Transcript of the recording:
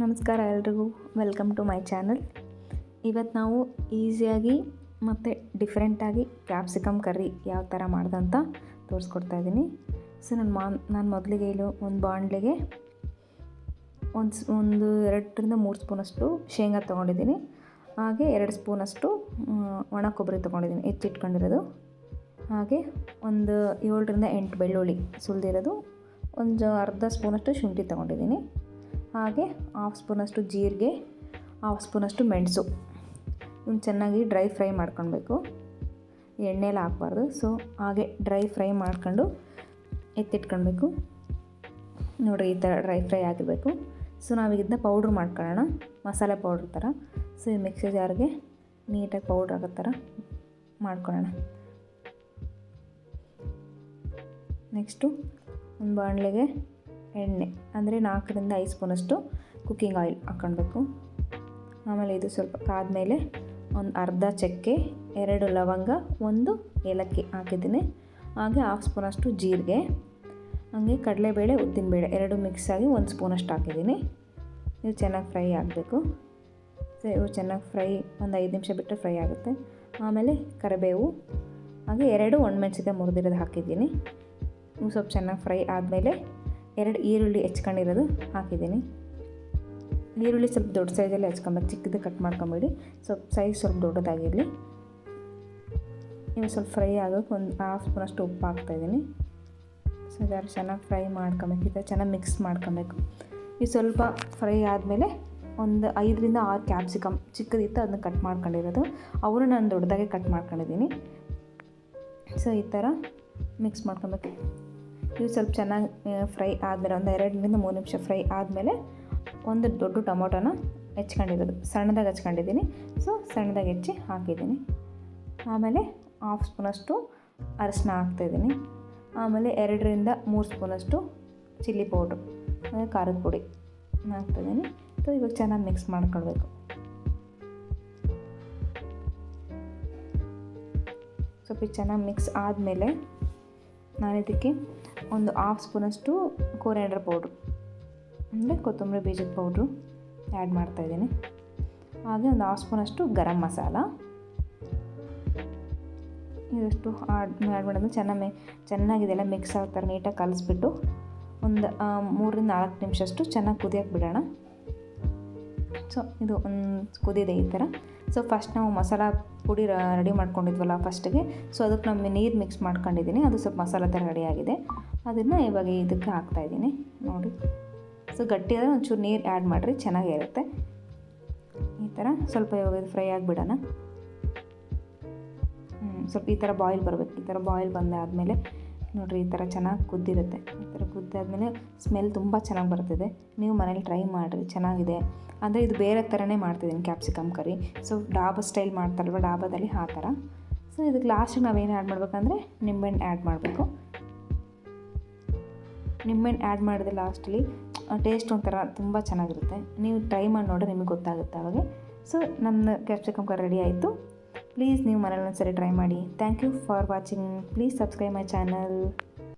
ನಮಸ್ಕಾರ ಎಲ್ರಿಗೂ, welcome to my channel. ಇವತ್ತು ನಾವು ಈಸಿಯಾಗಿ ಮತ್ತು ಡಿಫ್ರೆಂಟಾಗಿ ಕ್ಯಾಪ್ಸಿಕಮ್ ಕರ್ರಿ ಯಾವ ಥರ ಮಾಡ್ದಂತ ತೋರಿಸ್ಕೊಡ್ತಾ ಇದ್ದೀನಿ. ಸೊ ನಾನು ಮೊದಲಿಗೆ ಇಲ್ಲಿ ಒಂದು ಬಾಣಲೆಗೆ ಒಂದು 2-3 ಸ್ಪೂನಷ್ಟು ಶೇಂಗಾ ತೊಗೊಂಡಿದ್ದೀನಿ. ಹಾಗೆ 2 ಸ್ಪೂನಷ್ಟು ಒಣ ಕೊಬ್ಬರಿ ತೊಗೊಂಡಿದ್ದೀನಿ, ಹೆಚ್ಚಿಟ್ಕೊಂಡಿರೋದು. ಹಾಗೆ ಒಂದು 7-8 ಬೆಳ್ಳುಳ್ಳಿ ಸುಲಿದಿರೋದು, ಒಂದು ಅರ್ಧ ಸ್ಪೂನಷ್ಟು ಶುಂಠಿ ತೊಗೊಂಡಿದ್ದೀನಿ. ಹಾಗೆ 1/2 ಸ್ಪೂನಷ್ಟು ಜೀರಿಗೆ, 1/2 ಸ್ಪೂನಷ್ಟು ಮೆಣಸು. ಇವ್ನು ಚೆನ್ನಾಗಿ ಡ್ರೈ ಫ್ರೈ ಮಾಡ್ಕೊಳ್ಬೇಕು, ಎಣ್ಣೆಲ್ಲ ಹಾಕ್ಬಾರ್ದು. ಸೊ ಹಾಗೆ ಡ್ರೈ ಫ್ರೈ ಮಾಡ್ಕೊಂಡು ಎತ್ತಿಟ್ಕೊಳ್ಬೇಕು. ನೋಡಿರಿ, ಈ ಥರ ಡ್ರೈ ಫ್ರೈ ಆಗಿರಬೇಕು. ಸೊ ನಾವೀಗಿಂದ ಪೌಡ್ರ್ ಮಾಡ್ಕೊಳ್ಳೋಣ, ಮಸಾಲೆ ಪೌಡ್ರ್ ಥರ. ಸೊ ಈ ಮಿಕ್ಸಿ ಜಾರ್ಗೆ ನೀಟಾಗಿ ಪೌಡ್ರ್ ಆಗೋ ಥರ ಮಾಡ್ಕೊಳ್ಳೋಣ. ನೆಕ್ಸ್ಟು ಒಂದು ಬಾಣಲೆಗೆ ಎಣ್ಣೆ, ಅಂದರೆ 4-5 ಸ್ಪೂನಷ್ಟು ಕುಕ್ಕಿಂಗ್ ಆಯಿಲ್ ಹಾಕ್ಕೊಳ್ಬೇಕು. ಆಮೇಲೆ ಇದು ಸ್ವಲ್ಪ ಕಾದ್ಮೇಲೆ ಒಂದು ಅರ್ಧ ಚಕ್ಕೆ, 2 ಲವಂಗ, 1 ಏಲಕ್ಕಿ ಹಾಕಿದ್ದೀನಿ. ಹಾಗೆ 1/2 ಸ್ಪೂನಷ್ಟು ಜೀರಿಗೆ, ಹಾಗೆ ಕಡಲೆಬೇಳೆ, ಉದ್ದಿನಬೇಳೆ 2 ಮಿಕ್ಸ್ ಆಗಿ 1 ಸ್ಪೂನಷ್ಟು ಹಾಕಿದ್ದೀನಿ. ಇದು ಚೆನ್ನಾಗಿ ಫ್ರೈ ಆಗಬೇಕು. ಸೊ ಇವು ಚೆನ್ನಾಗಿ ಫ್ರೈ ಒಂದು 5 ನಿಮಿಷ ಬಿಟ್ಟರೆ ಫ್ರೈ ಆಗುತ್ತೆ. ಆಮೇಲೆ ಕರಿಬೇವು, ಹಾಗೆ 2 ಒಣಮೆಣಸಿಕಾಯಿ ಮುರಿದಿರೋದು ಹಾಕಿದ್ದೀನಿ. ಇವು ಸ್ವಲ್ಪ ಚೆನ್ನಾಗಿ ಫ್ರೈ ಆದಮೇಲೆ 2 ಈರುಳ್ಳಿ ಹೆಚ್ಕೊಂಡಿರೋದು ಹಾಕಿದ್ದೀನಿ. ಈರುಳ್ಳಿ ಸ್ವಲ್ಪ ದೊಡ್ಡ ಸೈಜಲ್ಲಿ ಹೆಚ್ಕೊಬೇಕು, ಚಿಕ್ಕದು ಕಟ್ ಮಾಡ್ಕೊಂಬೇಡಿ. ಸೈಜ್ ಸ್ವಲ್ಪ ದೊಡ್ಡದಾಗಿರಲಿ. ಇವು ಸ್ವಲ್ಪ ಫ್ರೈ ಆಗೋಕ್ಕೆ ಒಂದು 1/2 ಸ್ಪೂನಷ್ಟು ಉಪ್ಪು ಹಾಕ್ತಾಯಿದ್ದೀನಿ. ಸೊ ಇದರ ಚೆನ್ನಾಗಿ ಫ್ರೈ ಮಾಡ್ಕೊಬೇಕು, ಈ ಥರ ಚೆನ್ನಾಗಿ ಮಿಕ್ಸ್ ಮಾಡ್ಕೊಬೇಕು. ಇದು ಸ್ವಲ್ಪ ಫ್ರೈ ಆದಮೇಲೆ ಒಂದು 5-6 ಕ್ಯಾಪ್ಸಿಕಮ್ ಚಿಕ್ಕದಿತ್ತು, ಅದನ್ನ ಕಟ್ ಮಾಡ್ಕೊಂಡಿರೋದು, ಅವರು ನಾನು ದೊಡ್ಡದಾಗೆ ಕಟ್ ಮಾಡ್ಕೊಂಡಿದ್ದೀನಿ. ಸೊ ಈ ಥರ ಮಿಕ್ಸ್ ಮಾಡ್ಕೊಬೇಕು. ಇವು ಸ್ವಲ್ಪ ಚೆನ್ನಾಗಿ ಫ್ರೈ ಆದಮೇಲೆ ಒಂದು 2-3 ನಿಮಿಷ ಫ್ರೈ ಆದಮೇಲೆ ಒಂದು ದೊಡ್ಡ ಟೊಮೊಟೊನ ಹೆಚ್ಕೊಂಡಿರೋದು, ಸಣ್ಣದಾಗಿ ಹೆಚ್ಕೊಂಡಿದ್ದೀನಿ. ಸೊ ಸಣ್ಣದಾಗಿ ಹೆಚ್ಚಿ ಹಾಕಿದ್ದೀನಿ. ಆಮೇಲೆ 1/2 ಸ್ಪೂನಷ್ಟು ಅರಿಶಿನ ಹಾಕ್ತಾಯಿದ್ದೀನಿ. ಆಮೇಲೆ 2-3 ಸ್ಪೂನಷ್ಟು ಚಿಲ್ಲಿ ಪೌಡ್ರು, ಅಂದರೆ ಖಾರದ ಪುಡಿ ಹಾಕ್ತಾಯಿದ್ದೀನಿ. ಸೊ ಇವಾಗ ಚೆನ್ನಾಗಿ ಮಿಕ್ಸ್ ಮಾಡ್ಕೊಳ್ಬೇಕು. ಸ್ವಲ್ಪ ಚೆನ್ನಾಗಿ ಮಿಕ್ಸ್ ಆದಮೇಲೆ ನಾನಿದಕ್ಕೆ ಒಂದು 1/2 ಸ್ಪೂನಷ್ಟು ಕೊರಿಯಾಂಡರ್ ಪೌಡ್ರು, ಅಂದರೆ ಕೊತ್ತಂಬರಿ ಬೀಜದ ಪೌಡ್ರು ಆ್ಯಡ್ ಮಾಡ್ತಾಯಿದ್ದೀನಿ. ಹಾಗೆ ಒಂದು 1/2 ಸ್ಪೂನಷ್ಟು ಗರಂ ಮಸಾಲ, ಇದಷ್ಟು ಆ್ಯಡ್ ಮಾಡಿದ್ಮೇಲೆ ಚೆನ್ನಾಗಿದೆಲ್ಲ ಮಿಕ್ಸ್ ಆಗೋ ಥರ ನೀಟಾಗಿ ಕಲಿಸ್ಬಿಟ್ಟು ಒಂದು 3-4 ನಿಮಿಷಷ್ಟು ಚೆನ್ನಾಗಿ ಕುದಿಯೋಕ್ಕೆ ಬಿಡೋಣ. ಸೊ ಇದು ಒಂದು ಕುದಿದೆ ಈ ಥರ. ಸೊ ಫಸ್ಟ್ ನಾವು ಮಸಾಲ ಪುಡಿ ರೆಡಿ ಮಾಡ್ಕೊಂಡಿದ್ವಲ್ಲ ಫಸ್ಟಿಗೆ, ಸೊ ಅದಕ್ಕೆ ನಾನು ನೀರು ಮಿಕ್ಸ್ ಮಾಡ್ಕೊಂಡಿದ್ದೀನಿ. ಅದು ಸ್ವಲ್ಪ ಮಸಾಲ ಥರ ರೆಡಿಯಾಗಿದೆ. ಅದನ್ನು ಇವಾಗ ಇದಕ್ಕೆ ಹಾಕ್ತಾಯಿದ್ದೀನಿ ನೋಡಿ. ಸೊ ಗಟ್ಟಿಯಾದರೆ ಒಂಚೂರು ನೀರು ಆ್ಯಡ್ ಮಾಡಿರಿ, ಚೆನ್ನಾಗಿರುತ್ತೆ. ಈ ಥರ ಸ್ವಲ್ಪ ಇವಾಗ ಇದು ಫ್ರೈ ಆಗಿಬಿಡೋಣ. ಸ್ವಲ್ಪ ಈ ಥರ ಬಾಯ್ಲ್ ಬರಬೇಕು. ಈ ಥರ ಬಾಯ್ಲ್ ಬಂದಾದಮೇಲೆ ನೋಡಿರಿ, ಈ ಥರ ಚೆನ್ನಾಗಿ ಕುದ್ದಿರುತ್ತೆ. ಈ ಥರ ಕುದ್ದಾದಮೇಲೆ ಸ್ಮೆಲ್ ತುಂಬ ಚೆನ್ನಾಗಿ ಬರ್ತಿದೆ. ನೀವು ಮನೇಲಿ ಟ್ರೈ ಮಾಡಿರಿ, ಚೆನ್ನಾಗಿದೆ. ಅಂದರೆ ಇದು ಬೇರೆ ಥರನೇ ಮಾಡ್ತಿದ್ದೀನಿ capsicum curry. So dhaba style ಮಾಡ್ತಾರಲ್ವ, ಡಾಬಾದಲ್ಲಿ ಆ ಥರ. ಸೊ ಇದಕ್ಕೆ ಲಾಸ್ಟಿಗೆ ನಾವೇನು ಆ್ಯಡ್ ಮಾಡಬೇಕಂದ್ರೆ ನಿಂಬೆಹಣ್ಣು ಆ್ಯಡ್ ಮಾಡಬೇಕು. ನಿಂಬೆಹಣ್ಣು ಆ್ಯಡ್ ಮಾಡಿದೆ ಲಾಸ್ಟಲ್ಲಿ, ಟೇಸ್ಟ್ ಒಂಥರ ತುಂಬ ಚೆನ್ನಾಗಿರುತ್ತೆ. ನೀವು ಟ್ರೈ ಮಾಡಿ ನೋಡಿದ್ರೆ ನಿಮಗೆ ಗೊತ್ತಾಗುತ್ತೆ ಅವಾಗ. ಸೊ ನಮ್ಮ ಕ್ಯಾಪ್ಸಿಕಮ್ ಕರಿ ರೆಡಿ ಆಯಿತು. ಪ್ಲೀಸ್ ನೀವು ಮನೇಲಿ ಒಂದ್ಸರಿ ಟ್ರೈ ಮಾಡಿ. Thank you for watching. Please subscribe my channel.